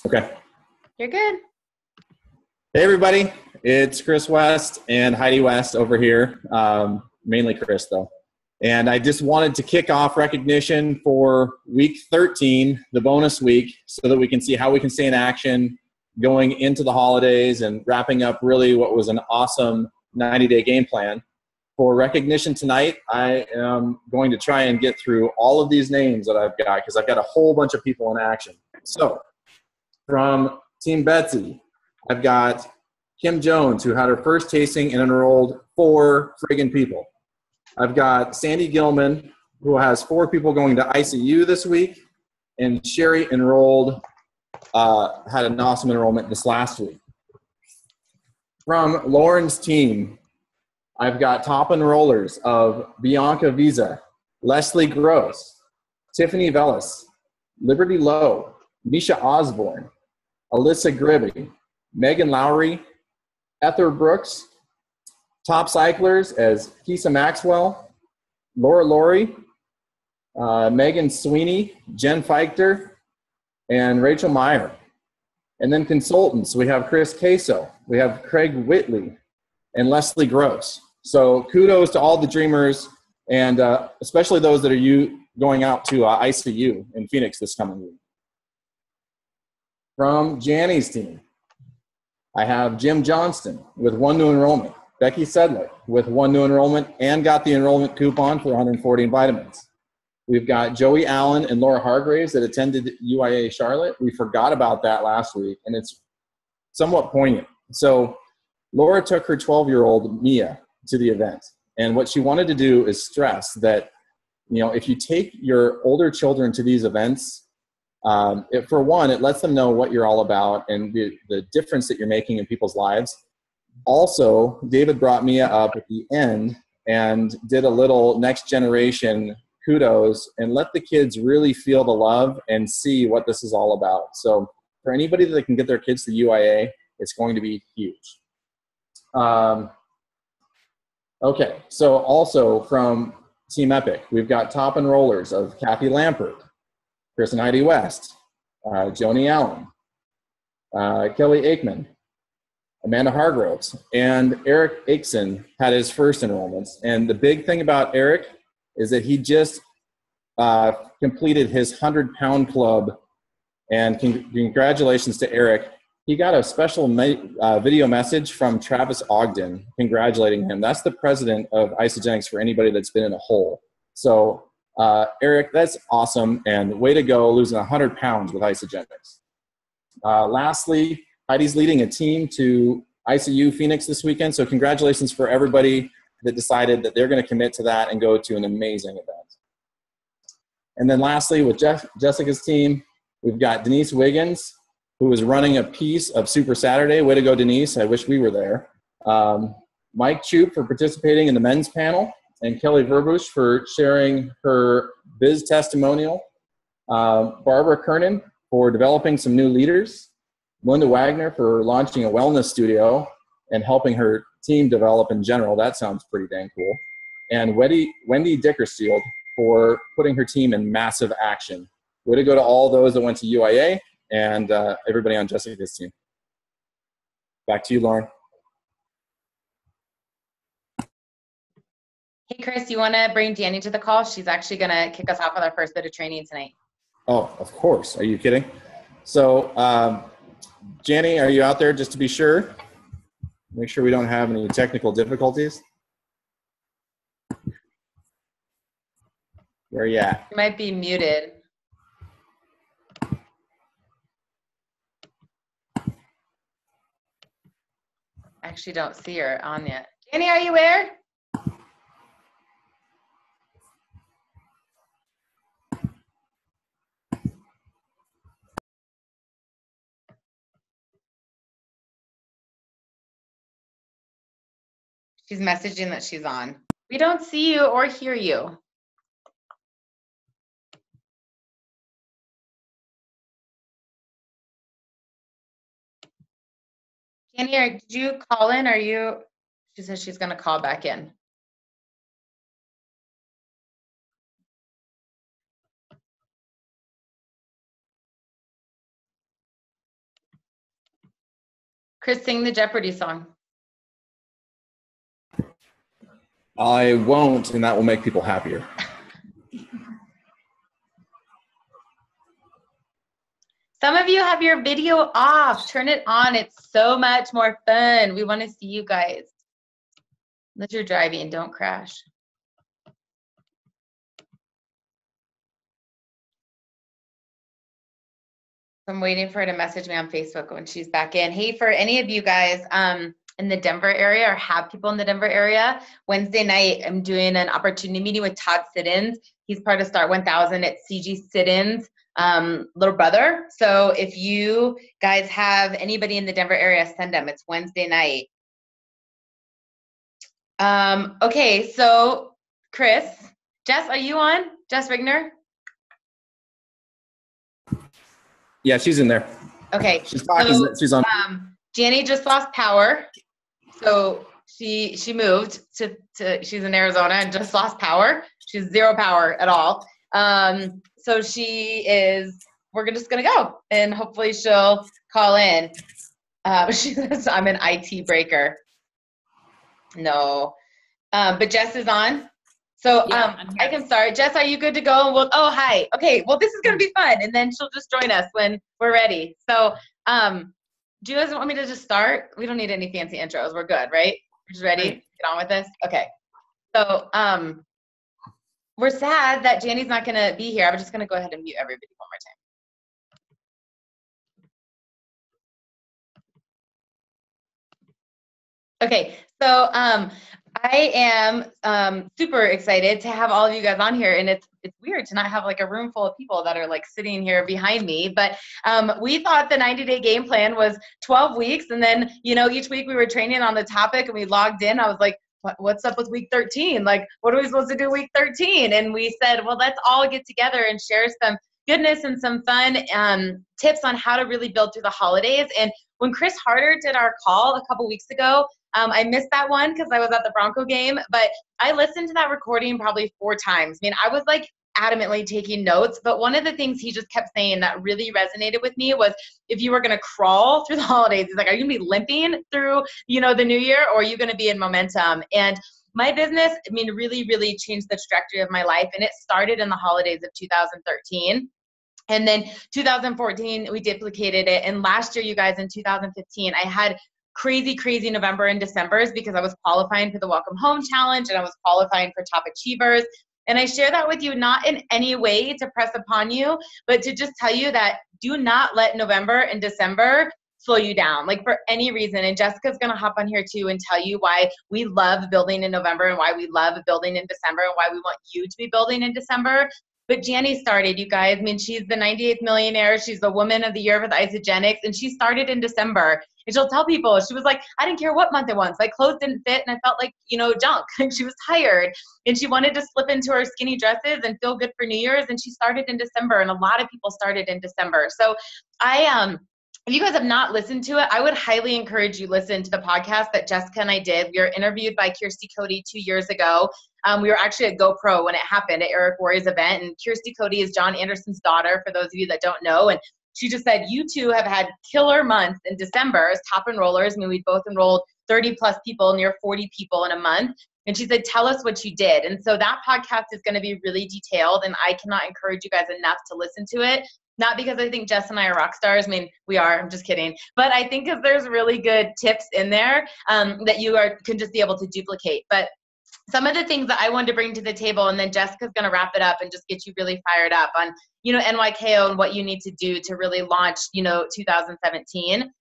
Okay. You're good. Hey, everybody. It's Chris West and Heidi West over here, mainly Chris, though. And I just wanted to kick off recognition for week 13, the bonus week, so that we can see how we can stay in action going into the holidays and wrapping up really what was an awesome 90-day game plan. For recognition tonight, I am going to try and get through all of these names that I've got because I've got a whole bunch of people in action. So from Team Betsy, I've got Kim Jones, who had her first tasting and enrolled 4 friggin' people. I've got Sandy Gilman, who has 4 people going to ICU this week, and Sherry enrolled, had an awesome enrollment this last week. From Lauren's team, I've got top enrollers of Bianca Visa, Leslie Gross, Tiffany Vellis, Liberty Lowe, Misha Osborne, Alyssa Gribby, Megan Lowry, Ether Brooks, top cyclers as Kisa Maxwell, Laura Laurie, Megan Sweeney, Jen Feichter, and Rachel Meyer. And then consultants, we have Chris Queso, we have Craig Whitley, and Leslie Gross. So kudos to all the dreamers, and especially those that are going out to ICU in Phoenix this coming week. From Janny's team, I have Jim Johnston with 1 new enrollment, Becky Sedlick with 1 new enrollment and got the enrollment coupon for 140 vitamins. We've got Joey Allen and Laura Hargraves that attended UIA Charlotte. We forgot about that last week, and it's somewhat poignant. So Laura took her 12-year-old Mia to the event, and what she wanted to do is stress that, if you take your older children to these events, for one, it lets them know what you're all about and the difference that you're making in people's lives. Also, David brought Mia up at the end and did a little next generation kudos and let the kids really feel the love and see what this is all about. So for anybody that can get their kids to UIA, it's going to be huge. Okay, so also from Team Epic, we've got top enrollers of Kathy Lampert, Chris and Heidi West, Joni Allen, Kelly Aikman, Amanda Hargroves, and Eric Aikson had his first enrollments. And the big thing about Eric is that he just completed his 100-pound club, and congratulations to Eric. He got a special video message from Travis Ogden congratulating him. That's the president of Isagenix for anybody that's been in a hole. So Eric, that's awesome, and way to go losing 100 pounds with Isagenix. Lastly, Heidi's leading a team to ICU Phoenix this weekend, so congratulations for everybody that decided that they're going to commit to that and go to an amazing event. And then lastly, with Jessica's team, we've got Denise Wiggins, who is running a piece of Super Saturday. Way to go, Denise. I wish we were there. Mike Choop for participating in the men's panel, and Kelly Verbush for sharing her biz testimonial. Barbara Kernan for developing some new leaders. Linda Wagner for launching a wellness studio and helping her team develop in general. That sounds pretty dang cool. And Wendy Dickerfield for putting her team in massive action. Way to go to all those that went to UIA and everybody on Jessica's team. Back to you, Lauren. Hey, Chris, you want to bring Danny to the call? She's actually going to kick us off with our first bit of training tonight. Oh, of course. Are you kidding? So, Janny, are you out there just to be sure? Make sure we don't have any technical difficulties. Where are you at? You might be muted. Actually don't see her on yet. Danny, are you there? She's messaging that she's on. We don't see you or hear you. Danny, did you call in? She says she's going to call back in. Chris, sing the Jeopardy song. I won't, and that will make people happier. Some of you have your video off. Turn it on. It's so much more fun. We want to see you guys. Unless you're driving, don't crash. I'm waiting for her to message me on Facebook when she's back in. Hey, for any of you guys in the Denver area or have people in the Denver area, Wednesday night, I'm doing an opportunity meeting with Todd Siddons. He's part of Start 1000 at CG Siddons' little brother. So if you guys have anybody in the Denver area, send them. It's Wednesday night. Okay, so Chris, Jess, are you on? Jess Rigner? Yeah, she's in there. Okay. She's talking. So, she's on. Janie just lost power. So she moved to she's in Arizona and just lost power. She's zero power at all. So we're just gonna go and hopefully she'll call in. She says I'm an IT breaker. No. But Jess is on. So Yeah, I can start. Jess, are you good to go? Oh, hi. Okay, well, this is going to be fun. And then she'll just join us when we're ready. So do you guys want me to just start? We don't need any fancy intros. We're good, right? We're just ready? Get on with this? Okay. So we're sad that Janny's not going to be here. I'm just going to go ahead and mute everybody one more time. Okay, so I am super excited to have all of you guys on here, and it's weird to not have like a room full of people that are like sitting here behind me, but we thought the 90-day game plan was 12 weeks, and then, you know, each week we were training on the topic and we logged in. I was like, what's up with week 13? Like, what are we supposed to do week 13? And we said, well, let's all get together and share some goodness and some fun tips on how to really build through the holidays. And when Chris Harder did our call a couple weeks ago, I missed that one because I was at the Bronco game, but I listened to that recording probably 4 times. I mean, I was like adamantly taking notes, but one of the things he just kept saying that really resonated with me was, if you were going to crawl through the holidays, he's like, are you going to be limping through, you know, the new year, or are you going to be in momentum? And my business, I mean, really, really changed the trajectory of my life. And it started in the holidays of 2013. And then 2014, we duplicated it. And last year, you guys, in 2015, I had crazy November and Decembers because I was qualifying for the Welcome Home Challenge and I was qualifying for Top Achievers. And I share that with you not in any way to press upon you, but to just tell you that do not let November and December slow you down, like for any reason. And Jessica's going to hop on here too and tell you why we love building in November and why we love building in December and why we want you to be building in December. But Janny started, you guys. I mean, she's the 98th millionaire. She's the woman of the year with Isagenix, and she started in December. And she'll tell people, she was like, I didn't care what month it was. Like, clothes didn't fit, and I felt like, you know, junk. And she was tired, and she wanted to slip into her skinny dresses and feel good for New Year's. And she started in December, and a lot of people started in December. So if you guys have not listened to it, I would highly encourage you listen to the podcast that Jessica and I did. We were interviewed by Kirsty Cody 2 years ago. We were actually at GoPro when it happened at Eric Worre's event. And Kirsty Cody is John Anderson's daughter, for those of you that don't know. And she just said, you two have had killer months in December as top enrollers. I mean, we both enrolled 30 plus people, near 40 people in a month. And she said, tell us what you did. And so that podcast is going to be really detailed. And I cannot encourage you guys enough to listen to it. Not because I think Jess and I are rock stars. I mean, we are. I'm just kidding. But I think because there's really good tips in there that you can just be able to duplicate. But some of the things that I wanted to bring to the table, and then Jessica's going to wrap it up and just get you really fired up on, you know, NYKO and what you need to do to really launch, you know, 2017.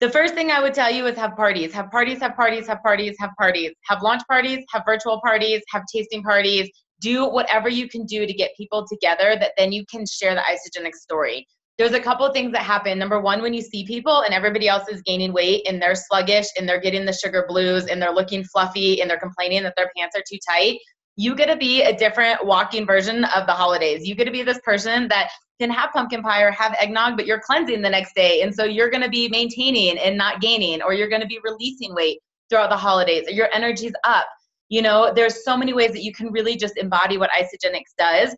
The first thing I would tell you is have parties. Have parties, have parties, have parties, have parties. Have launch parties, have virtual parties, have tasting parties. Do whatever you can do to get people together that then you can share the Isagenix story. There's a couple of things that happen. Number one, when you see people and everybody else is gaining weight and they're sluggish and they're getting the sugar blues and they're looking fluffy and they're complaining that their pants are too tight, you get to be a different walking version of the holidays. You get to be this person that can have pumpkin pie or have eggnog, but you're cleansing the next day. And so you're going to be maintaining and not gaining, or you're going to be releasing weight throughout the holidays, or your energy's up. You know, there's so many ways that you can really just embody what Isagenix does.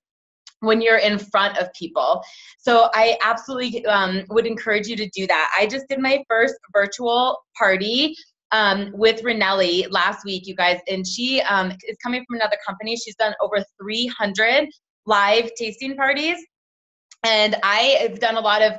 when you're in front of people. So I absolutely would encourage you to do that. I just did my first virtual party with Rinelli last week, you guys, and she is coming from another company. She's done over 300 live tasting parties. And I have done a lot of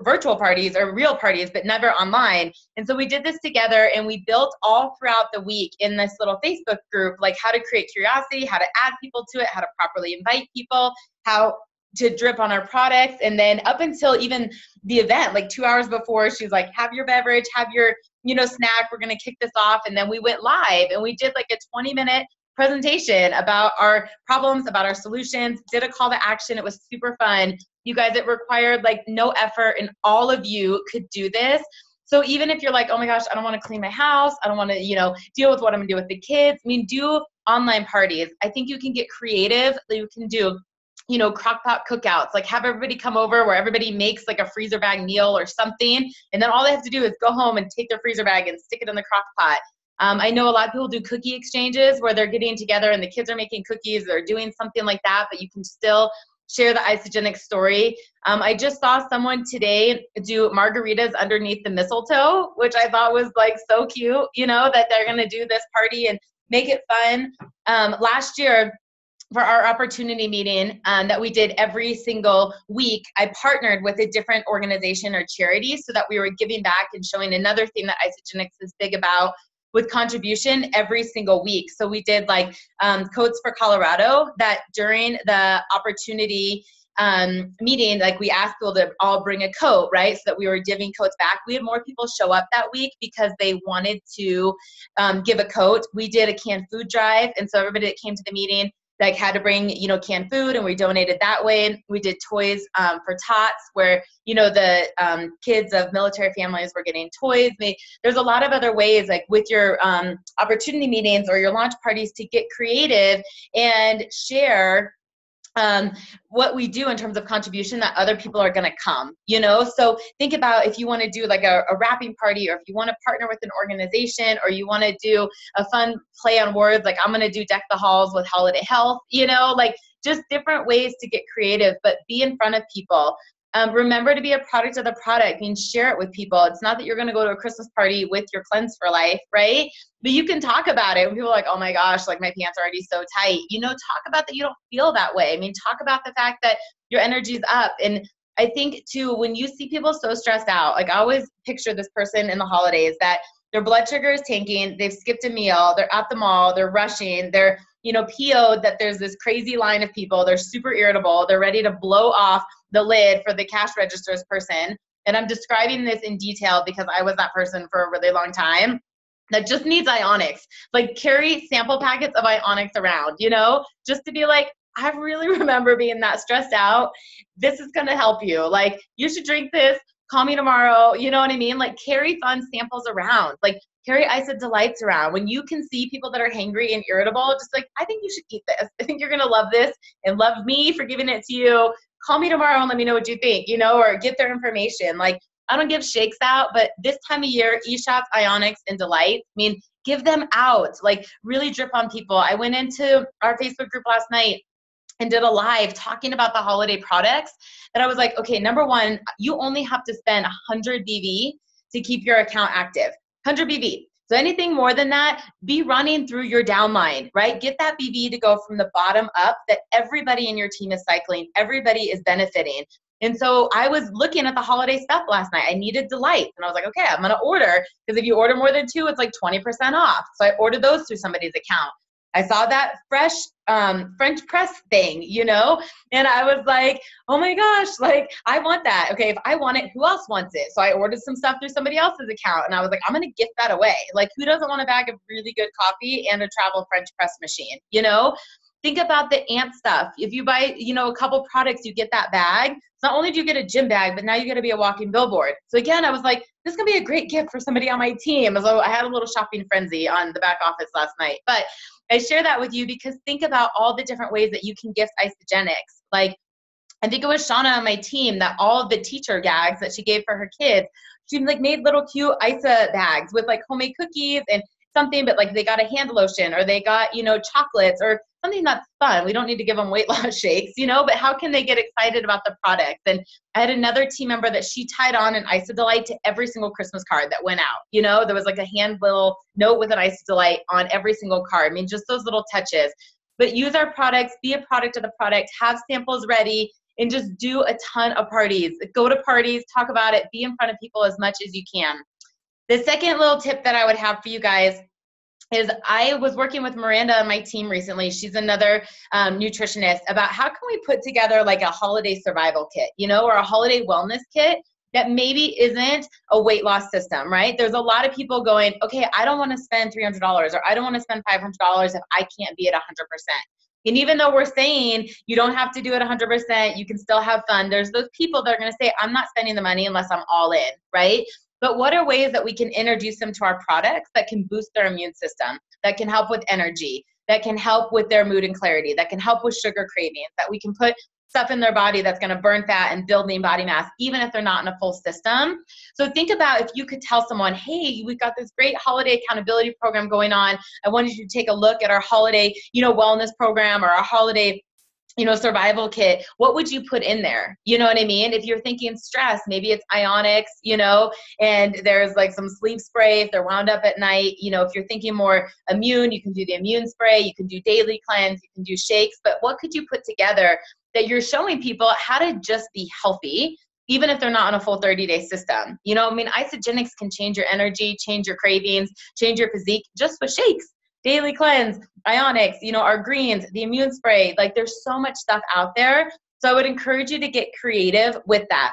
virtual parties or real parties, but never online. And so we did this together, and we built all throughout the week in this little Facebook group, like how to create curiosity, how to add people to it, how to properly invite people, how to drip on our products. And then up until even the event, like 2 hours before, she's like, have your beverage, have your, snack. We're going to kick this off. And then we went live, and we did like a 20-minute presentation about our problems, about our solutions, did a call to action. It was super fun. You guys, it required like no effort, and all of you could do this. So even if you're like, oh my gosh, I don't want to clean my house, I don't want to, deal with what I'm gonna do with the kids. I mean, do online parties. I think you can get creative. You can do, crock pot cookouts, like have everybody come over where everybody makes like a freezer bag meal or something. And then all they have to do is go home and take their freezer bag and stick it in the crock pot. I know a lot of people do cookie exchanges where they're getting together and the kids are making cookies. They're doing something like that, but you can still share the Isagenix story. I just saw someone today do margaritas underneath the mistletoe, which I thought was like so cute, that they're going to do this party and make it fun. Last year, for our opportunity meeting that we did every single week, I partnered with a different organization or charity so that we were giving back and showing another thing that Isagenix is big about with contribution every single week. So we did like Coats for Colorado, that during the opportunity meeting, like we asked people to all bring a coat, right? So that we were giving coats back. We had more people show up that week because they wanted to give a coat. We did a canned food drive. And so everybody that came to the meeting like had to bring, canned food, and we donated that way. We did toys for tots where, the kids of military families were getting toys. There's a lot of other ways, like with your opportunity meetings or your launch parties, to get creative and share what we do in terms of contribution, that other people are going to come, so think about if you want to do like a wrapping party, or if you want to partner with an organization, or you want to do a fun play on words, like I'm going to do Deck the Halls with Holiday Health, like just different ways to get creative, but be in front of people. Remember to be a product of the product, share it with people. It's not that you're going to go to a Christmas party with your Cleanse for Life, right? But you can talk about it. When people are like, oh my gosh, like my pants are already so tight. Talk about that you don't feel that way. Talk about the fact that your energy's up. And I think too, when you see people so stressed out, like I always picture this person in the holidays that their blood sugar is tanking, they've skipped a meal, they're at the mall, they're rushing, they're, PO'd that there's this crazy line of people, they're super irritable, they're ready to blow off the lid for the cash registers person. And I'm describing this in detail because I was that person for a really long time that just needs Ionix. Like carry sample packets of Ionix around, just to be like, I really remember being that stressed out. This is going to help you. Like you should drink this, call me tomorrow. You know what I mean? Like carry fun samples around, like carry Isa Delights around. When you can see people that are hangry and irritable, just like, I think you should eat this. I think you're going to love this and love me for giving it to you. Call me tomorrow and let me know what you think, or get their information. Like I don't give shakes out, but this time of year, eShots, Ionix, and Delights, give them out, like really drip on people. I went into our Facebook group last night and did a live talking about the holiday products that I was like, okay, number one, you only have to spend 100 BV to keep your account active, 100 BV. So anything more than that, be running through your downline, right? Get that BV to go from the bottom up, that everybody in your team is cycling, everybody is benefiting. And so I was looking at the holiday stuff last night. I needed Delights. And I was like, okay, I'm going to order, because if you order more than 2, it's like 20% off. So I ordered those through somebody's account. I saw that fresh French press thing, and I was like, oh my gosh, like I want that. Okay, if I want it, who else wants it? So I ordered some stuff through somebody else's account, and I was like, I'm going to gift that away. Like who doesn't want a bag of really good coffee and a travel French press machine, Think about the ant stuff. If you buy, a couple products, you get that bag. So not only do you get a gym bag, but now you get to be a walking billboard. So again, I was like, this can be a great gift for somebody on my team. So I had a little shopping frenzy on the back office last night. But I share that with you because think about all the different ways that you can gift Isagenix. Like, I think it was Shauna on my team that all of the teacher gags that she gave for her kids, she like made little cute Isa bags with like homemade cookies, and something, but like they got a hand lotion or they got, you know, chocolates or something that's fun. We don't need to give them weight loss shakes, you know, but how can they get excited about the product? And I had another team member that she tied on an Isodelight to every single Christmas card that went out. You know, there was like a hand little note with an Isodelight on every single card. I mean, just those little touches. But use our products, be a product of the product, have samples ready, and just do a ton of parties. Go to parties, talk about it, be in front of people as much as you can. The second little tip that I would have for you guys is I was working with Miranda on my team recently. She's another nutritionist, about how can we put together like a holiday survival kit, you know, or a holiday wellness kit that maybe isn't a weight loss system, right? There's a lot of people going, okay, I don't want to spend $300 or I don't want to spend $500 if I can't be at 100%. And even though we're saying you don't have to do it 100%, you can still have fun, there's those people that are going to say, I'm not spending the money unless I'm all in, right? But what are ways that we can introduce them to our products that can boost their immune system, that can help with energy, that can help with their mood and clarity, that can help with sugar cravings, that we can put stuff in their body that's going to burn fat and build lean body mass, even if they're not in a full system. So think about if you could tell someone, hey, we've got this great holiday accountability program going on. I wanted you to take a look at our holiday, you know, wellness program or our holiday, you know, survival kit. What would you put in there? You know what I mean? If you're thinking stress, maybe it's Ionix, you know, and there's like some sleep spray if they're wound up at night. You know, if you're thinking more immune, you can do the immune spray, you can do daily cleanse, you can do shakes, but what could you put together that you're showing people how to just be healthy, even if they're not on a full 30-day system? You know, I mean, Isagenix can change your energy, change your cravings, change your physique just with shakes. Daily cleanse, Ionix, you know, our greens, the immune spray, like there's so much stuff out there. So I would encourage you to get creative with that.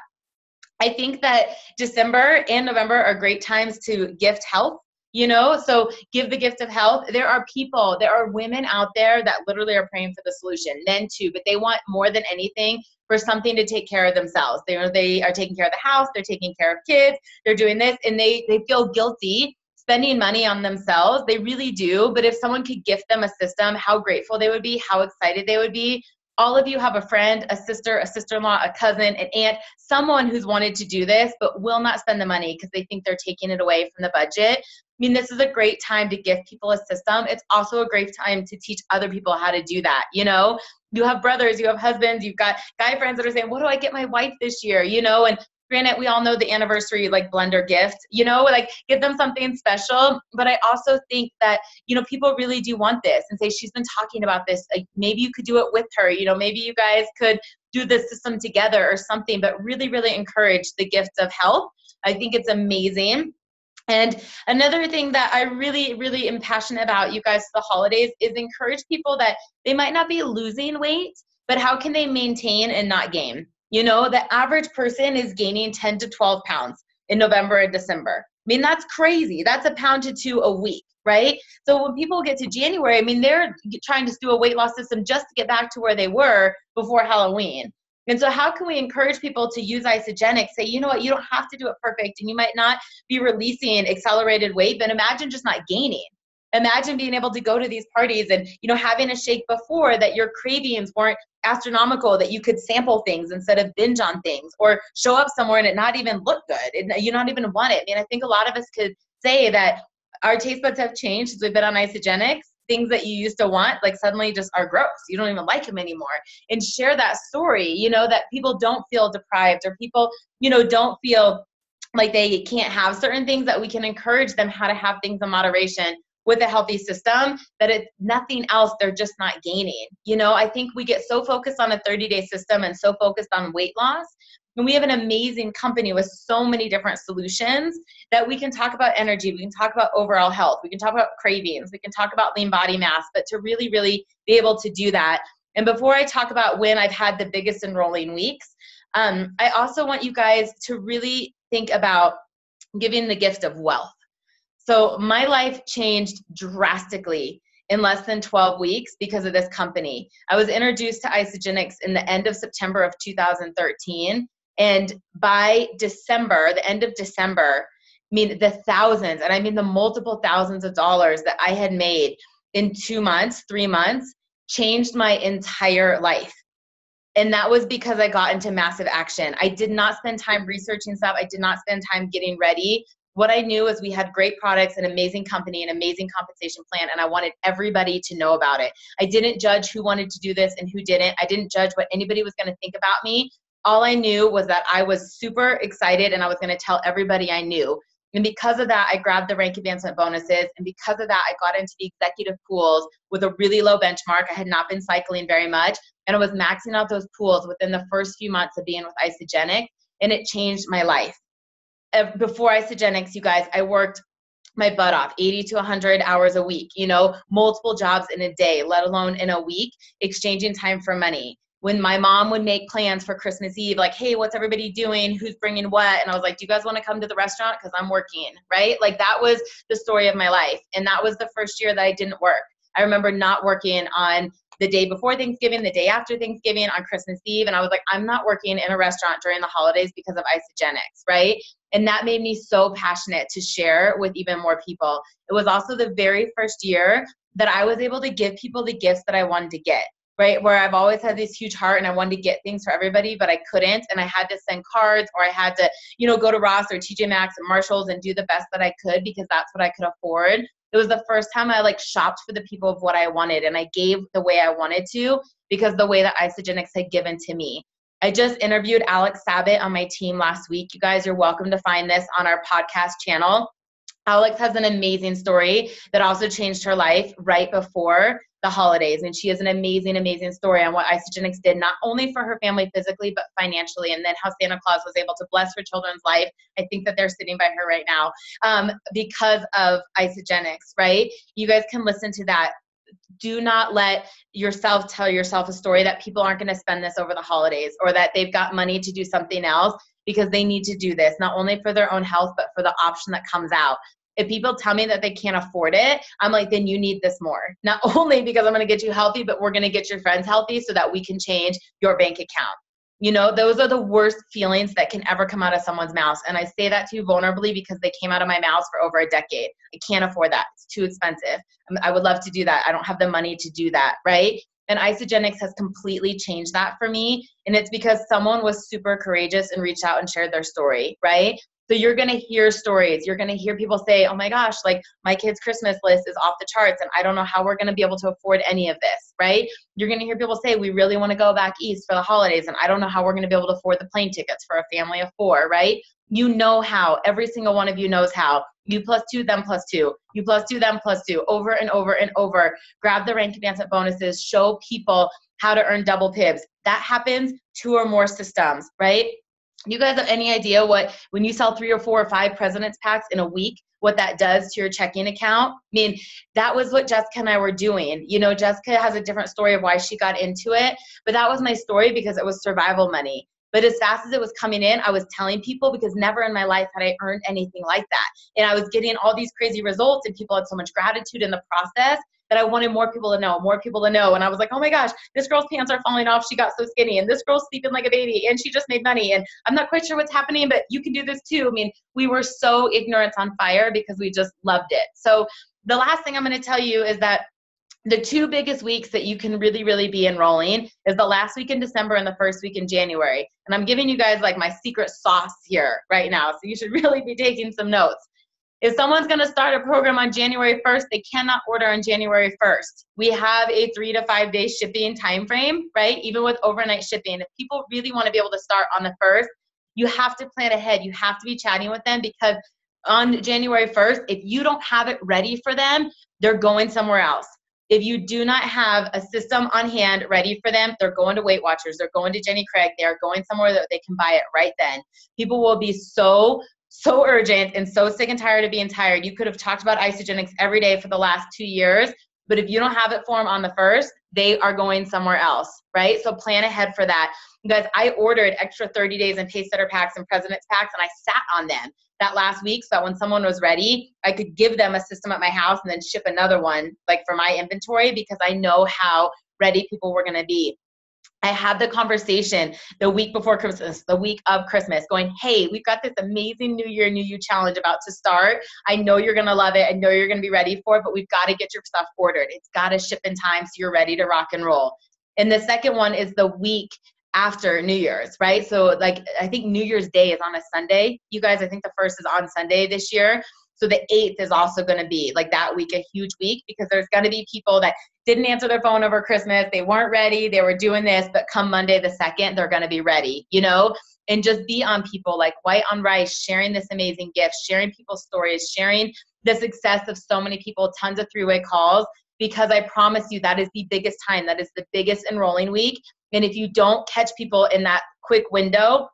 I think that December and November are great times to gift health, you know, so give the gift of health. There are people, there are women out there that literally are praying for the solution, men too, but they want more than anything for something to take care of themselves. They are taking care of the house, they're taking care of kids, they're doing this, and they feel guilty spending money on themselves. They really do. But if someone could gift them a system, how grateful they would be, how excited they would be. All of you have a friend, a sister, a sister-in-law, a cousin, an aunt, someone who's wanted to do this, but will not spend the money because they think they're taking it away from the budget. I mean, this is a great time to give people a system. It's also a great time to teach other people how to do that. You know, you have brothers, you have husbands, you've got guy friends that are saying, what do I get my wife this year? You know, and granted, we all know the anniversary like blender gift, you know, like give them something special. But I also think that, you know, people really do want this and say, she's been talking about this. Like maybe you could do it with her, you know, maybe you guys could do the system together or something, but really, really encourage the gift of health. I think it's amazing. And another thing that I really, really am passionate about, you guys, for the holidays is encourage people that they might not be losing weight, but how can they maintain and not gain? You know, the average person is gaining 10 to 12 pounds in November and December. I mean, that's crazy. That's a pound to 2 a week, right? So when people get to January, I mean, they're trying to do a weight loss system just to get back to where they were before Halloween. And so how can we encourage people to use Isagenix? Say, you know what, you don't have to do it perfect and you might not be releasing accelerated weight, but imagine just not gaining. Imagine being able to go to these parties and, you know, having a shake before that your cravings weren't astronomical, that you could sample things instead of binge on things, or show up somewhere and it not even look good and you not even want it. I mean, I think a lot of us could say that our taste buds have changed since we've been on Isagenix. Things that you used to want, like suddenly just are gross. You don't even like them anymore. And share that story, you know, that people don't feel deprived, or people, you know, don't feel like they can't have certain things, that we can encourage them how to have things in moderation with a healthy system, that it's nothing else, they're just not gaining. You know, I think we get so focused on a 30-day system and so focused on weight loss. And we have an amazing company with so many different solutions that we can talk about energy, we can talk about overall health, we can talk about cravings, we can talk about lean body mass, but to really, really be able to do that. And before I talk about when I've had the biggest enrolling weeks, I also want you guys to really think about giving the gift of wealth. So my life changed drastically in less than 12 weeks because of this company. I was introduced to Isagenix in the end of September of 2013. And by December, the end of December, I mean, the thousands, and I mean the multiple thousands of dollars that I had made in 2 months, 3 months, changed my entire life. And that was because I got into massive action. I did not spend time researching stuff. I did not spend time getting ready. What I knew is we had great products, an amazing company, an amazing compensation plan, and I wanted everybody to know about it. I didn't judge who wanted to do this and who didn't. I didn't judge what anybody was going to think about me. All I knew was that I was super excited and I was going to tell everybody I knew. And because of that, I grabbed the rank advancement bonuses. And because of that, I got into the executive pools with a really low benchmark. I had not been cycling very much. And I was maxing out those pools within the first few months of being with Isagenix. And it changed my life. Before Isagenix, you guys, I worked my butt off, 80 to 100 hours a week, multiple jobs in a day, let alone in a week, exchanging time for money. When my mom would make plans for Christmas Eve, like, hey, what's everybody doing? Who's bringing what? And I was like, do you guys want to come to the restaurant? Because I'm working, right? Like, that was the story of my life. And that was the first year that I didn't work. I remember not working on the day before Thanksgiving, the day after Thanksgiving, on Christmas Eve. And I was like, I'm not working in a restaurant during the holidays because of Isagenix, right? And that made me so passionate to share with even more people. It was also the very first year that I was able to give people the gifts that I wanted to get. Right? Where I've always had this huge heart and I wanted to get things for everybody, but I couldn't. And I had to send cards, or I had to, go to Ross or TJ Maxx and Marshalls and do the best that I could because that's what I could afford. It was the first time I shopped for the people of what I wanted, and I gave the way I wanted to because the way that Isagenix had given to me. I just interviewed Alex Sabat on my team last week. You guys are welcome to find this on our podcast channel. Alex has an amazing story that also changed her life right before the holidays. And she has an amazing, amazing story on what Isagenix did, not only for her family physically, but financially. And then how Santa Claus was able to bless her children's life. I think that they're sitting by her right now because of Isagenix, right? You guys can listen to that. Do not let yourself tell yourself a story that people aren't going to spend this over the holidays, or that they've got money to do something else, because they need to do this, not only for their own health, but for the option that comes out. If people tell me that they can't afford it, I'm like, then you need this more. Not only because I'm going to get you healthy, but we're going to get your friends healthy so that we can change your bank account. Those are the worst feelings that can ever come out of someone's mouth. And I say that to you vulnerably because they came out of my mouth for over a decade. I can't afford that. It's too expensive. I would love to do that. I don't have the money to do that, right? And Isagenix has completely changed that for me. And it's because someone was super courageous and reached out and shared their story, right? So you're going to hear stories. You're going to hear people say, oh my gosh, my kid's Christmas list is off the charts and I don't know how we're going to be able to afford any of this, right? You're going to hear people say, we really want to go back east for the holidays and I don't know how we're going to be able to afford the plane tickets for a family of 4, right? You know how. Every single one of you knows how. You plus 2, them plus 2. You plus 2, them plus 2. Over and over and over. Grab the rank advancement bonuses. Show people how to earn double PIBs. That happens 2 or more systems, right? You guys have any idea when you sell 3 or 4 or 5 President's Packs in a week, what that does to your checking account? I mean, that was what Jessica and I were doing. Jessica has a different story of why she got into it, but that was my story because it was survival money. But as fast as it was coming in, I was telling people, because never in my life had I earned anything like that. And I was getting all these crazy results and people had so much gratitude in the process that I wanted more people to know. And I was like, oh my gosh, this girl's pants are falling off. She got so skinny. And this girl's sleeping like a baby. And she just made money. And I'm not quite sure what's happening, but you can do this too. I mean, we were so ignorance on fire because we just loved it. So the last thing I'm going to tell you is that the 2 biggest weeks that you can really, really be enrolling is the last week in December and the first week in January. And I'm giving you guys my secret sauce here right now. So you should really be taking some notes. If someone's going to start a program on January 1st, they cannot order on January 1st. We have a 3 to 5 day shipping time frame, right? Even with overnight shipping. If people really want to be able to start on the 1st, you have to plan ahead. You have to be chatting with them, because on January 1st, if you don't have it ready for them, they're going somewhere else. If you do not have a system on hand ready for them, they're going to Weight Watchers. They're going to Jenny Craig. They're going somewhere that they can buy it right then. People will be so urgent and so sick and tired of being tired. You could have talked about Isagenix every day for the last 2 years, but if you don't have it for them on the 1st, they are going somewhere else, right? So plan ahead for that. You guys, I ordered extra 30 days in Pacesetter packs and President's Packs, and I sat on them that last week so that when someone was ready, I could give them a system at my house and then ship another one for my inventory, because I know how ready people were going to be. I had the conversation the week before Christmas, the week of Christmas, going, hey, we've got this amazing New Year, New You challenge about to start. I know you're going to love it. I know you're going to be ready for it, but we've got to get your stuff ordered. It's got to ship in time so you're ready to rock and roll. And the second one is the week after New Year's, right? So like, I think New Year's Day is on a Sunday. You guys, I think the 1st is on Sunday this year. So the 8th is also going to be like that week, a huge week, because there's going to be people that didn't answer their phone over Christmas. They weren't ready. They were doing this, but come Monday the 2nd, they're going to be ready, you know? And just be on people like White on Rice, sharing this amazing gift, sharing people's stories, sharing the success of so many people, tons of 3-way calls, because I promise you that is the biggest time. That is the biggest enrolling week. And if you don't catch people in that quick window,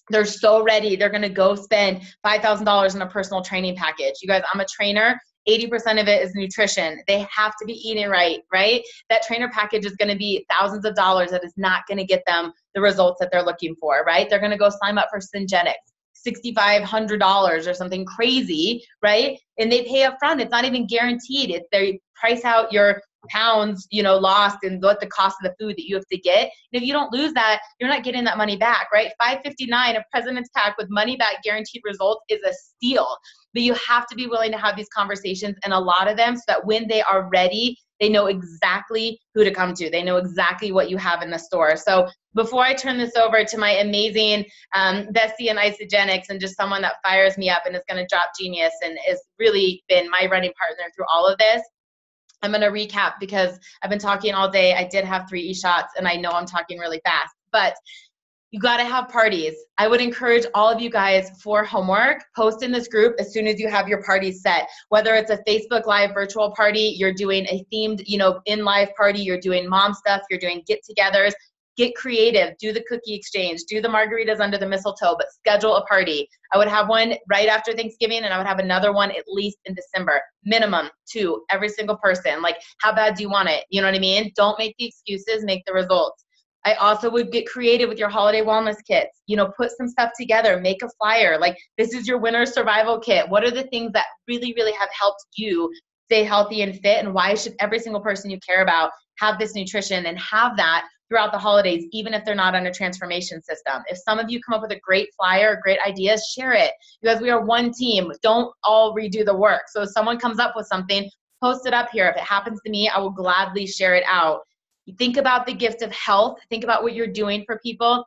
they're so ready. They're going to go spend $5,000 in a personal training package. You guys, I'm a trainer. 80% of it is nutrition. They have to be eating right, right? That trainer package is going to be thousands of dollars that is not going to get them the results that they're looking for, right? They're going to go sign up for Syngenics, $6,500 or something crazy, right? And they pay up front. It's not even guaranteed. They price out your pounds, you know, lost and what the cost of the food that you have to get. And if you don't lose that, you're not getting that money back, right? $559 of President's Pack with money back guaranteed results is a steal. But you have to be willing to have these conversations, and a lot of them, so that when they are ready, they know exactly who to come to. They know exactly what you have in the store. So before I turn this over to my amazing bestie in Isagenix, and just someone that fires me up and is going to drop genius and has really been my running partner through all of this, I'm going to recap because I've been talking all day. I did have 3 e-shots, and I know I'm talking really fast, but you got to have parties. I would encourage all of you guys, for homework, post in this group as soon as you have your parties set. Whether it's a Facebook Live virtual party, you're doing a themed, you know, in live party, you're doing mom stuff, you're doing get-togethers. Get creative. Do the cookie exchange. Do the margaritas under the mistletoe, but schedule a party. I would have one right after Thanksgiving, and I would have another one at least in December. Minimum 2, every single person. Like, how bad do you want it? You know what I mean? Don't make the excuses, make the results. I also would get creative with your holiday wellness kits. You know, put some stuff together, make a flyer. Like, this is your winter survival kit. What are the things that really, really have helped you stay healthy and fit? And why should every single person you care about have this nutrition and have that throughout the holidays, even if they're not on a transformation system? If some of you come up with a great flyer, great ideas, share it. Because we are one team. Don't all redo the work. So if someone comes up with something, post it up here. If it happens to me, I will gladly share it out. You think about the gift of health. Think about what you're doing for people,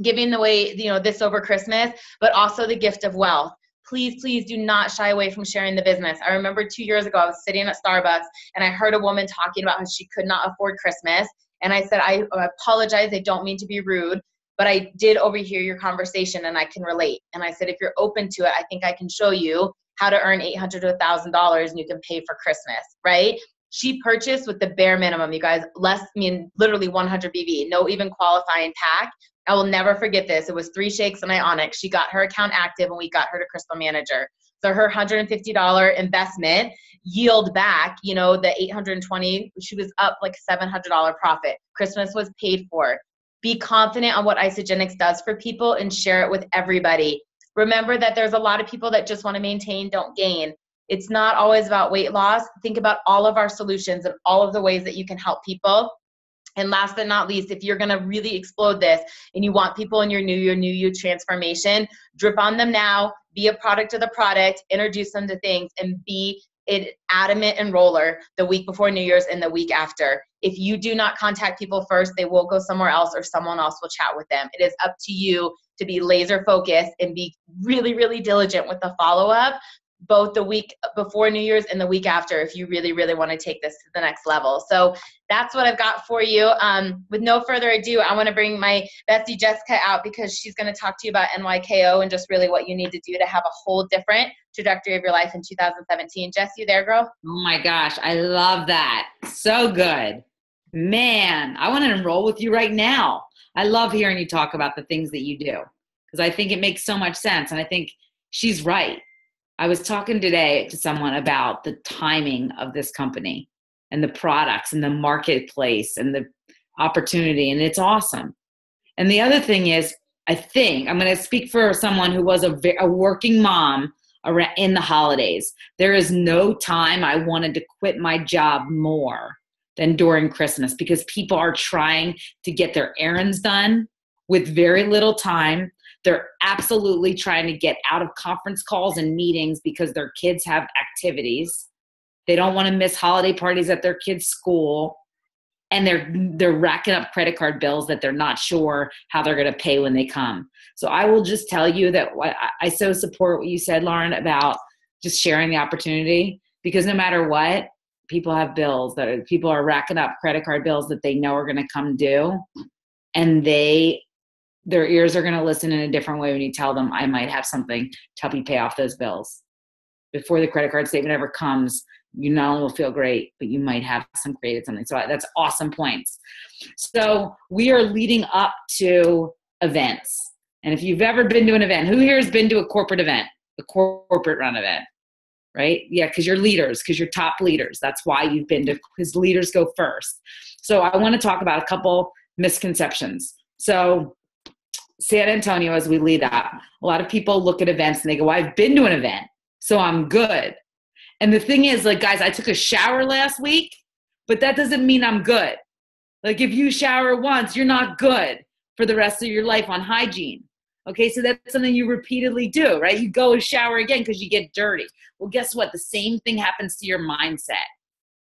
giving away, you know, this over Christmas, but also the gift of wealth. Please, please do not shy away from sharing the business. I remember 2 years ago, I was sitting at Starbucks and I heard a woman talking about how she could not afford Christmas. And I said, I apologize. I don't mean to be rude, but I did overhear your conversation and I can relate. And I said, if you're open to it, I think I can show you how to earn $800 to $1,000 and you can pay for Christmas, right? She purchased with the bare minimum, you guys, literally 100 BV, no even qualifying pack. I will never forget this. It was 3 shakes and Ionic. She got her account active and we got her to Crystal Manager. So her $150 investment yield back, you know, the 820, she was up like $700 profit. Christmas was paid for. Be confident on what Isagenix does for people and share it with everybody. Remember that there's a lot of people that just want to maintain, don't gain. It's not always about weight loss. Think about all of our solutions and all of the ways that you can help people. And last but not least, if you're going to really explode this and you want people in your new you transformation, drip on them now, be a product of the product, introduce them to things, and be an adamant enroller the week before New Year's and the week after. If you do not contact people first, they will go somewhere else or someone else will chat with them. It is up to you to be laser focused and be really, really diligent with the follow-up, both the week before New Year's and the week after, if you really, really want to take this to the next level. So that's what I've got for you. With no further ado, I want to bring my bestie Jessica out because she's going to talk to you about NYKO and just really what you need to do to have a whole different trajectory of your life in 2017. Jess, you there, girl? Oh my gosh, I love that. So good. Man, I want to enroll with you right now. I love hearing you talk about the things that you do because I think it makes so much sense. And I think she's right. I was talking today to someone about the timing of this company and the products and the marketplace and the opportunity, and it's awesome. And the other thing is, I think, I'm going to speak for someone who was a working mom in the holidays. There is no time I wanted to quit my job more than during Christmas because people are trying to get their errands done with very little time. They're absolutely trying to get out of conference calls and meetings because their kids have activities. They don't want to miss holiday parties at their kids' school. and they're racking up credit card bills that they're not sure how they're going to pay when they come. So I will just tell you that I so support what you said, Lauren, about just sharing the opportunity, because no matter what, people have bills people are racking up credit card bills that they know are going to come due, and their ears are going to listen in a different way when you tell them, I might have something to help you pay off those bills. Before the credit card statement ever comes, you not only will feel great, but you might have created something. So that's awesome points. So we are leading up to events. And if you've ever been to an event, who here has been to a corporate event, a corporate run event, right? Yeah, because you're leaders, because you're top leaders. That's why you've been to, because leaders go first. So I want to talk about a couple misconceptions. So San Antonio, as we lead up, a lot of people look at events and they go, well, I've been to an event, so I'm good. And the thing is, like, guys, I took a shower last week, but that doesn't mean I'm good. Like, if you shower once, you're not good for the rest of your life on hygiene. Okay, so that's something you repeatedly do, right? You go and shower again because you get dirty. Well, guess what? The same thing happens to your mindset.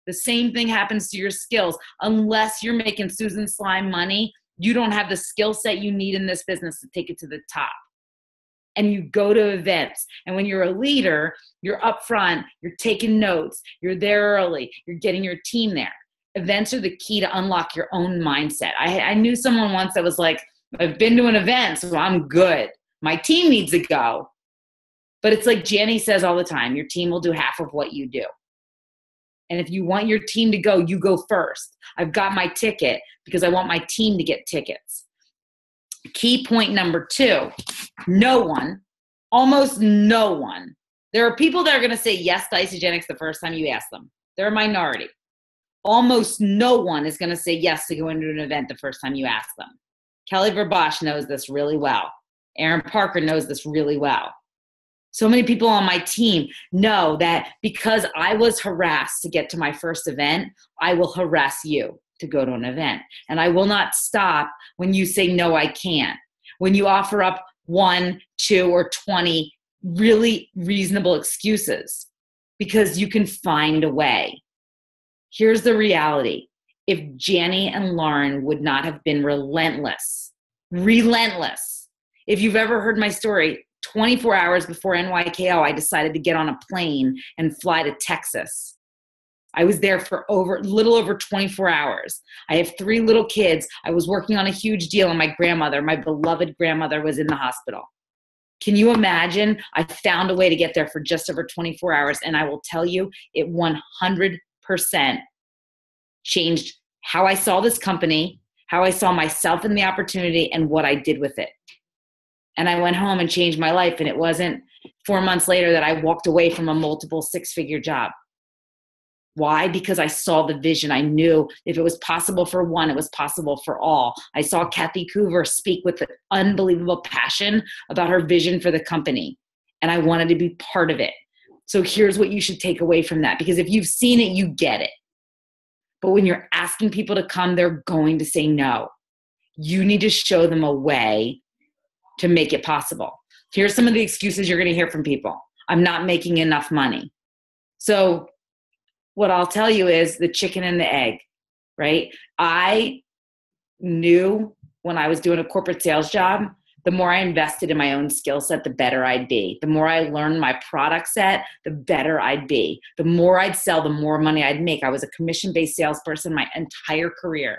The same thing happens to your skills. Unless you're making Susan Slime money, you don't have the skill set you need in this business to take it to the top. And you go to events. And when you're a leader, you're up front, you're taking notes, you're there early, you're getting your team there. Events are the key to unlock your own mindset. I knew someone once that was like, I've been to an event, so I'm good. My team needs to go. But it's like Janny says all the time, your team will do half of what you do. And if you want your team to go, you go first. I've got my ticket because I want my team to get tickets. Key point number 2, no one, almost no one. There are people that are going to say yes to Isagenix the first time you ask them. They're a minority. Almost no one is going to say yes to go into an event the first time you ask them. Kelly Verbosch knows this really well. Aaron Parker knows this really well. So many people on my team know that because I was harassed to get to my first event, I will harass you to go to an event. And I will not stop when you say, no, I can't. When you offer up 1, 2, or 20 really reasonable excuses, because you can find a way. Here's the reality. If Janny and Lauren would not have been relentless, if you've ever heard my story, 24 hours before NYKO, I decided to get on a plane and fly to Texas. I was there for little over 24 hours. I have 3 little kids. I was working on a huge deal, and my beloved grandmother, was in the hospital. Can you imagine? I found a way to get there for just over 24 hours, and I will tell you, it 100% changed how I saw this company, how I saw myself in the opportunity, and what I did with it. And I went home and changed my life, and it wasn't 4 months later that I walked away from a multiple 6-figure job. Why? Because I saw the vision. I knew if it was possible for one, it was possible for all. I saw Kathy Coover speak with unbelievable passion about her vision for the company, and I wanted to be part of it. So here's what you should take away from that, because if you've seen it, you get it. But when you're asking people to come, they're going to say no. You need to show them a way to make it possible. Here's some of the excuses you're going to hear from people. I'm not making enough money. So what I'll tell you is the chicken and the egg, right? I knew when I was doing a corporate sales job, the more I invested in my own skill set, the better I'd be. The more I learned my product set, the better I'd be. The more I'd sell, the more money I'd make. I was a commission-based salesperson my entire career.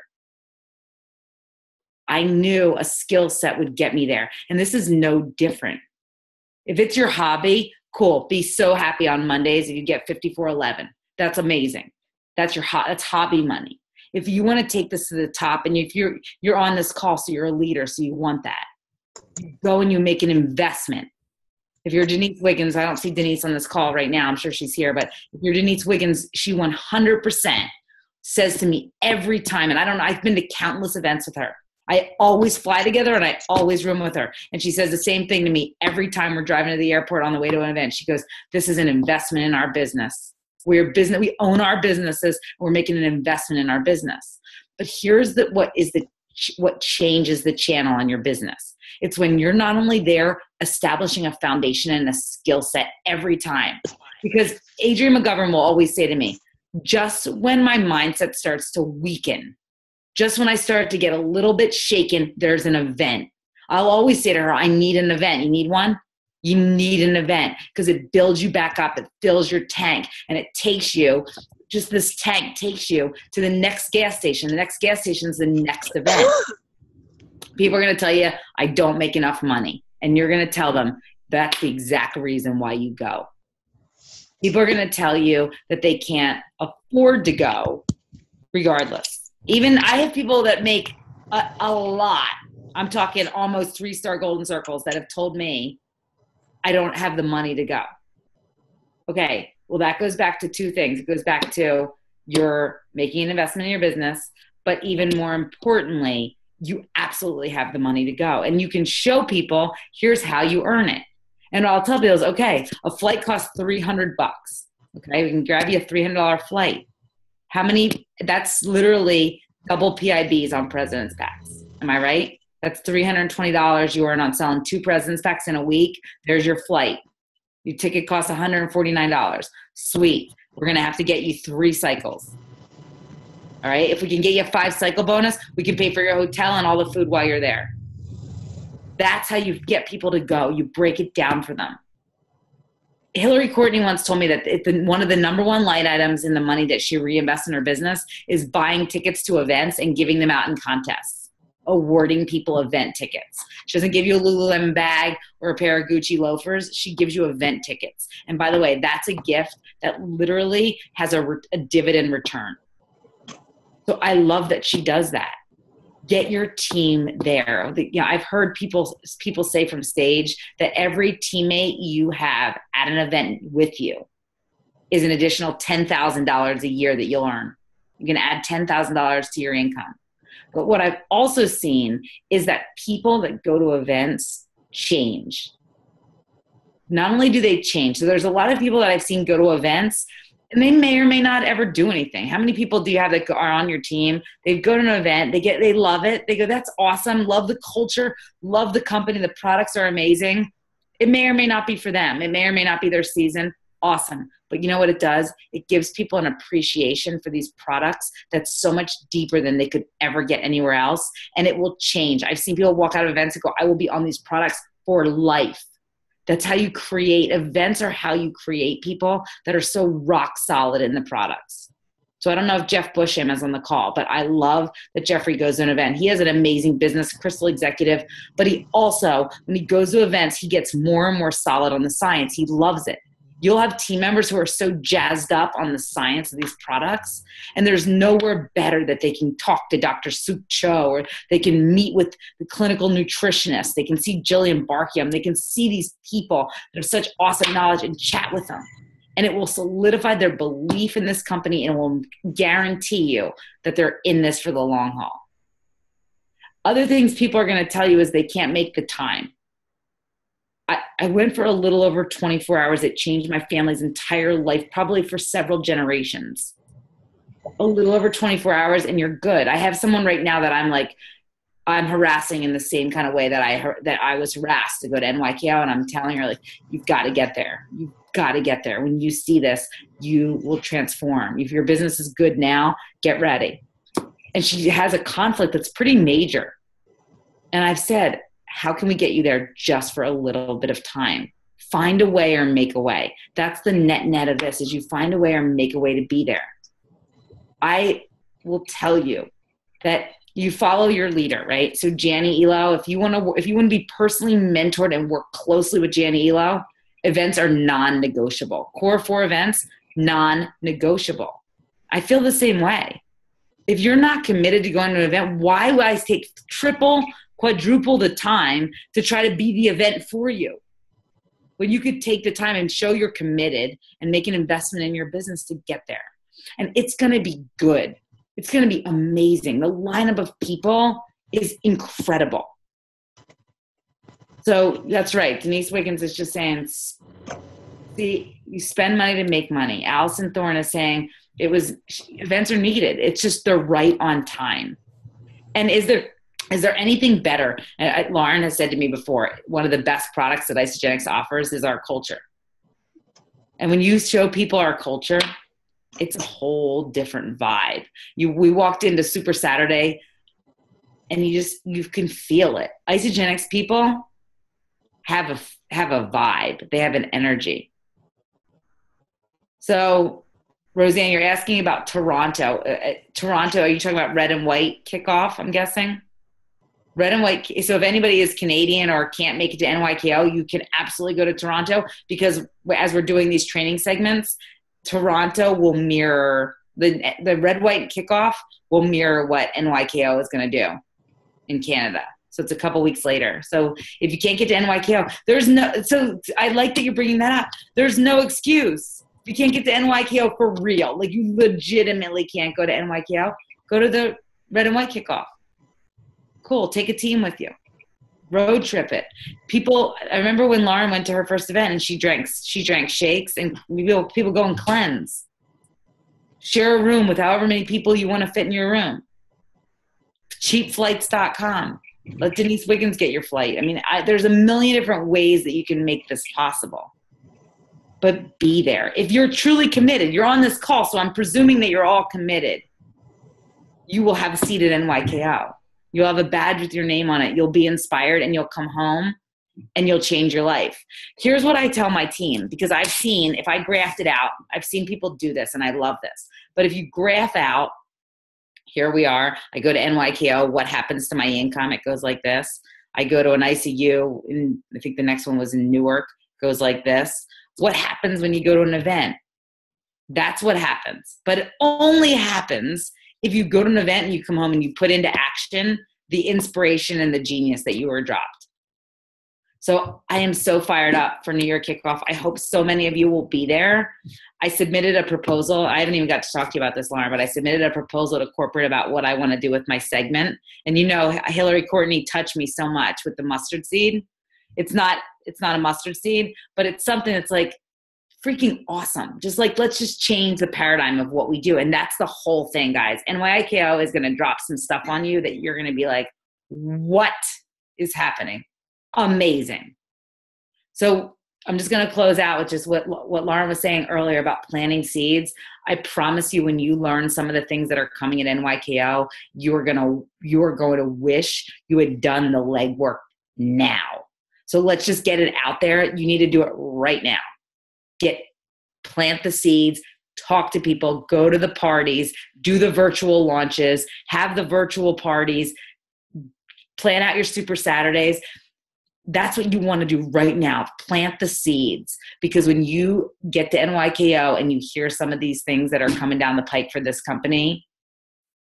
I knew a skill set would get me there. And this is no different. If it's your hobby, cool. Be so happy on Mondays if you get 5411. That's amazing. That's hobby money. If you want to take this to the top, and if you're on this call, so you're a leader, so you want that, you go and you make an investment. If you're Denise Wiggins, I don't see Denise on this call right now. I'm sure she's here, but if you're Denise Wiggins, she 100% says to me every time, and I've been to countless events with her. I always fly together and I always room with her. And she says the same thing to me every time we're driving to the airport on the way to an event. She goes, this is an investment in our business. We own our businesses. We're making an investment in our business. But here's what changes the channel on your business. It's when you're not only there establishing a foundation and a skill set every time. Because Adrienne McGovern will always say to me, just when my mindset starts to weaken, Just when I start to get a little bit shaken, there's an event. I'll always say to her, I need an event. You need one? You need an event because it builds you back up. It fills your tank and it takes you, just this tank takes you to the next gas station. The next gas station is the next event. People are going to tell you, I don't make enough money. And you're going to tell them that's the exact reason why you go. People are going to tell you that they can't afford to go regardless. Even I have people that make a lot. I'm talking almost 3-star golden circles that have told me I don't have the money to go. Okay, well, that goes back to 2 things. It goes back to you're making an investment in your business, but even more importantly, you absolutely have the money to go. And you can show people, here's how you earn it. And I'll tell people is, okay, a flight costs $300. Okay, we can grab you a $300 flight. How many, that's literally double PIBs on President's Packs. Am I right? That's $320 you earn on selling 2 President's Packs in a week. There's your flight. Your ticket costs $149. Sweet. We're going to have to get you 3 cycles. All right. If we can get you a 5-cycle bonus, we can pay for your hotel and all the food while you're there. That's how you get people to go. You break it down for them. Hillary Courtney once told me that one of the number 1 line items in the money that she reinvests in her business is buying tickets to events and giving them out in contests, awarding people event tickets. She doesn't give you a Lululemon bag or a pair of Gucci loafers. She gives you event tickets. And by the way, that's a gift that literally has a dividend return. So I love that she does that. Get your team there. I've heard people say from stage that every teammate you have at an event with you is an additional $10,000 a year that you'll earn. You can add $10,000 to your income. But what I've also seen is that people that go to events change. Not only do they change, so there's a lot of people that I've seen go to events and they may or may not ever do anything. How many people do you have that are on your team? They go to an event, they love it. They go, that's awesome. Love the culture, love the company. The products are amazing. It may or may not be for them. It may or may not be their season. Awesome. But you know what it does? It gives people an appreciation for these products that's so much deeper than they could ever get anywhere else. And it will change. I've seen people walk out of events and go, I will be on these products for life. That's how you create events, or how you create people that are so rock solid in the products. So I don't know if Jeff Busham is on the call, but I love that Jeffrey goes to an event. He has an amazing business, crystal executive, but he also, when he goes to events, he gets more and more solid on the science. He loves it. You'll have team members who are so jazzed up on the science of these products, and there's nowhere better that they can talk to Dr. Suk Cho, or they can meet with the clinical nutritionist. They can see Jillian Barkiam. They can see these people that have such awesome knowledge and chat with them. And it will solidify their belief in this company and will guarantee you that they're in this for the long haul. Other things people are going to tell you is they can't make the time. I went for a little over 24 hours. It changed my family's entire life, probably for several generations. A little over 24 hours and you're good. I have someone right now that I'm harassing in the same kind of way that I was harassed to go to NYKO, and I'm telling her, like, you've got to get there. You've got to get there. When you see this, you will transform. If your business is good now, get ready. And she has a conflict that's pretty major. And I've said, how can we get you there just for a little bit of time? Find a way or make a way. That's the net of this, is you find a way or make a way to be there. I will tell you that you follow your leader, right? So Janie Elo, if you want to be personally mentored and work closely with Janie Elo, events are non-negotiable. Core 4 events, non-negotiable. I feel the same way. If you're not committed to going to an event, why would I take quadruple the time to try to be the event for you, when you could take the time and show you're committed and make an investment in your business to get there? And it's going to be good. It's going to be amazing. The lineup of people is incredible. So that's right. Denise Wiggins is just saying, see, you spend money to make money. Allison Thorne is saying events are needed. It's just they're right on time. And is there anything better? Lauren has said to me before, one of the best products that Isagenix offers is our culture. And when you show people our culture, it's a whole different vibe. We walked into Super Saturday and you can feel it. Isagenix people have a vibe. They have an energy. So Roseanne, you're asking about Toronto. Toronto, are you talking about red and white kickoff, I'm guessing? Red and white. So if anybody is Canadian or can't make it to NYKO, you can absolutely go to Toronto, because as we're doing these training segments, Toronto will mirror the red, white kickoff will mirror what NYKO is going to do in Canada. So it's a couple weeks later. So if you can't get to NYKO, so I like that you're bringing that up. There's no excuse. If you can't get to NYKO for real, like you legitimately can't go to NYKO, go to the red and white kickoff. Cool. Take a team with you. Road trip it. I remember when Lauren went to her first event and she drank shakes, and people go and cleanse. Share a room with however many people you want to fit in your room. Cheapflights.com. Let Denise Wiggins get your flight. I mean, there's a million different ways that you can make this possible. But be there. If you're truly committed, you're on this call, so I'm presuming that you're all committed. You will have a seat at NYKO. You'll have a badge with your name on it. You'll be inspired, and you'll come home and you'll change your life. Here's what I tell my team, because I've seen, if I graphed it out, I've seen people do this, and I love this. But if you graph out, here we are. I go to NYKO. What happens to my income? It goes like this. I go to an ICU, and I think the next one was in Newark. It goes like this. What happens when you go to an event? That's what happens. But it only happens if you go to an event and you come home and you put into action the inspiration and the genius that you were dropped. So I am so fired up for New York Kickoff. I hope so many of you will be there. I submitted a proposal. I haven't even got to talk to you about this, Lauren, but I submitted a proposal to corporate about what I want to do with my segment. And you know, Hillary Courtney touched me so much with the mustard seed. It's not a mustard seed, but it's something that's like freaking awesome. Just like, let's just change the paradigm of what we do. And that's the whole thing, guys. NYKO is going to drop some stuff on you that you're going to be like, what is happening? Amazing. So I'm just going to close out with just what Lauren was saying earlier about planting seeds. I promise you, when you learn some of the things that are coming at NYKO, you're going to wish you had done the legwork now. So let's just get it out there. You need to do it right now. Plant the seeds, talk to people, go to the parties, do the virtual launches, have the virtual parties, plan out your Super Saturdays. That's what you want to do right now. Plant the seeds, because when you get to NYKO and you hear some of these things that are coming down the pike for this company,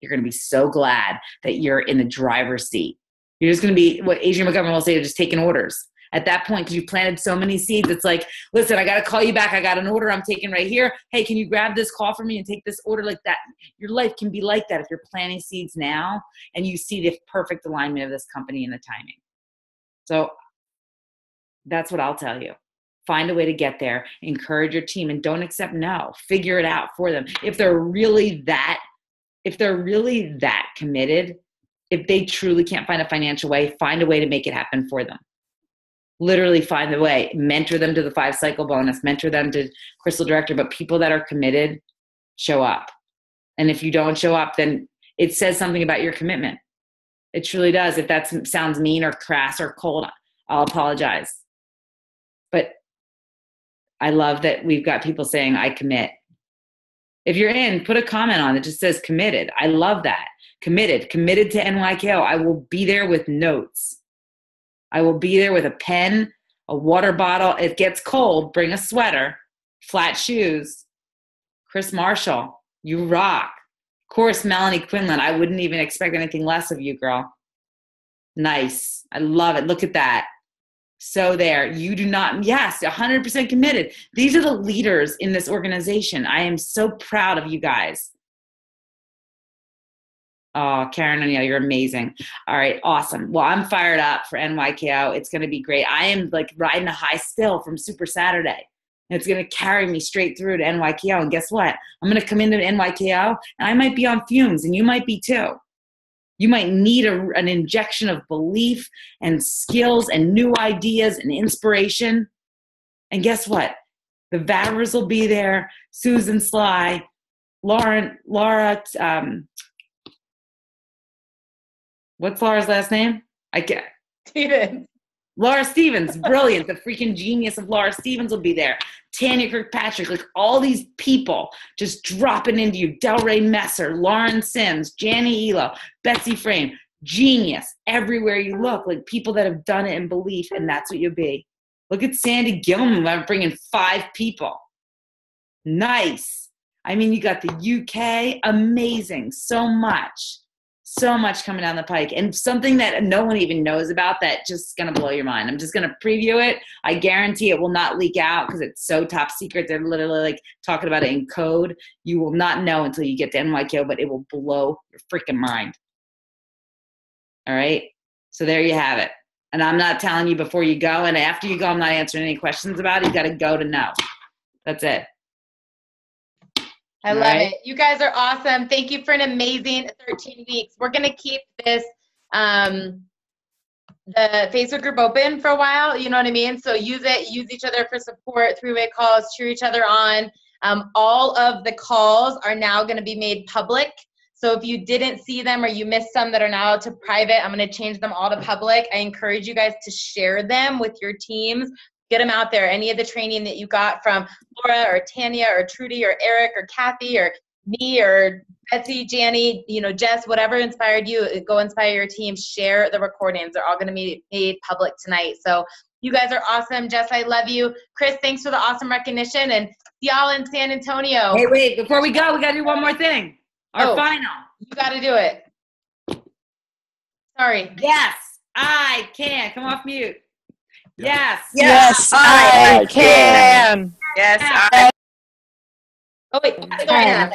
you're going to be so glad that you're in the driver's seat. You're just going to be, what Adrienne McGovern will say, just taking orders. At that point, because you planted so many seeds, it's like, listen, I got to call you back. I got an order I'm taking right here. Hey, can you grab this call for me and take this order? Like that? Your life can be like that if you're planting seeds now and you see the perfect alignment of this company and the timing. So that's what I'll tell you. Find a way to get there. Encourage your team, and don't accept no. Figure it out for them. If they're really that committed, if they truly can't find a financial way, find a way to make it happen for them. Literally find the way. Mentor them to the 5-cycle bonus. Mentor them to Crystal Director. But people that are committed show up. And if you don't show up, then it says something about your commitment. It truly does. If that sounds mean or crass or cold, I'll apologize. But I love that we've got people saying, I commit. If you're in, put a comment on it. Just says committed. I love that. Committed to NYKO. I will be there with notes. I will be there with a pen, a water bottle. It gets cold. Bring a sweater, flat shoes. Chris Marshall, you rock. Of course, Melanie Quinlan. I wouldn't even expect anything less of you, girl. Nice. I love it. Look at that. So there. You do not, yes, 100% committed. These are the leaders in this organization. I am so proud of you guys. Oh, Karen O'Neill, you're amazing. All right, awesome. Well, I'm fired up for NYKO. It's going to be great. I am like riding a high still from Super Saturday. And it's going to carry me straight through to NYKO. And guess what? I'm going to come into NYKO, and I might be on fumes, and you might be too. You might need an injection of belief and skills and new ideas and inspiration. And guess what? The Vabbers will be there, Susan Sly, Laura, what's Laura's last name? I can't. Steven. Laura Stevens, brilliant. The freaking genius of Laura Stevens will be there. Tanya Kirkpatrick, like all these people just dropping into you. Delray Messer, Lauren Sims, Janny Elo, Betsy Frame, genius. Everywhere you look, like people that have done it in belief, and that's what you'll be. Look at Sandy Gilman. I'm bringing 5 people. Nice. I mean, you got the UK, amazing. So much coming down the pike, and something that no one even knows about that just gonna blow your mind. I'm just gonna preview it. I guarantee it will not leak out because it's so top secret. They're literally like talking about it in code. You will not know until you get to NYKO, but it will blow your freaking mind. All right, so there you have it. And I'm not telling you before you go, and after you go, I'm not answering any questions about it. You got to go to know. That's it. I love it. You guys are awesome. Thank you for an amazing 13 weeks. We're going to keep this, the Facebook group open for a while. You know what I mean? So use it, use each other for support, 3-way calls, cheer each other on. All of the calls are now going to be made public. So if you didn't see them or you missed some that are now to private, I'm going to change them all to public. I encourage you guys to share them with your teams. Get them out there. Any of the training that you got from Laura or Tanya or Trudy or Eric or Kathy or me or Betsy, Janny, you know, Jess, whatever inspired you, go inspire your team. Share the recordings. They're all going to be made public tonight. So you guys are awesome. Jess, I love you. Chris, thanks for the awesome recognition. And see y'all in San Antonio. Hey, wait, before we go, we got to do one more thing. Our final. You got to do it. Sorry. Yes, I can. Come off mute. Yes. Yes, I can. Yes, I Oh, wait. Yes.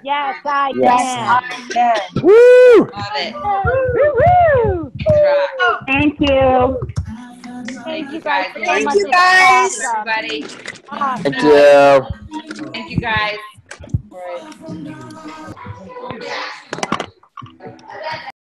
Yes, I can. Woo! Love it. Woo! Rock. Thank you. Thank you guys. Thank you guys. Everybody. Awesome. Thank you. Thank you guys. All right.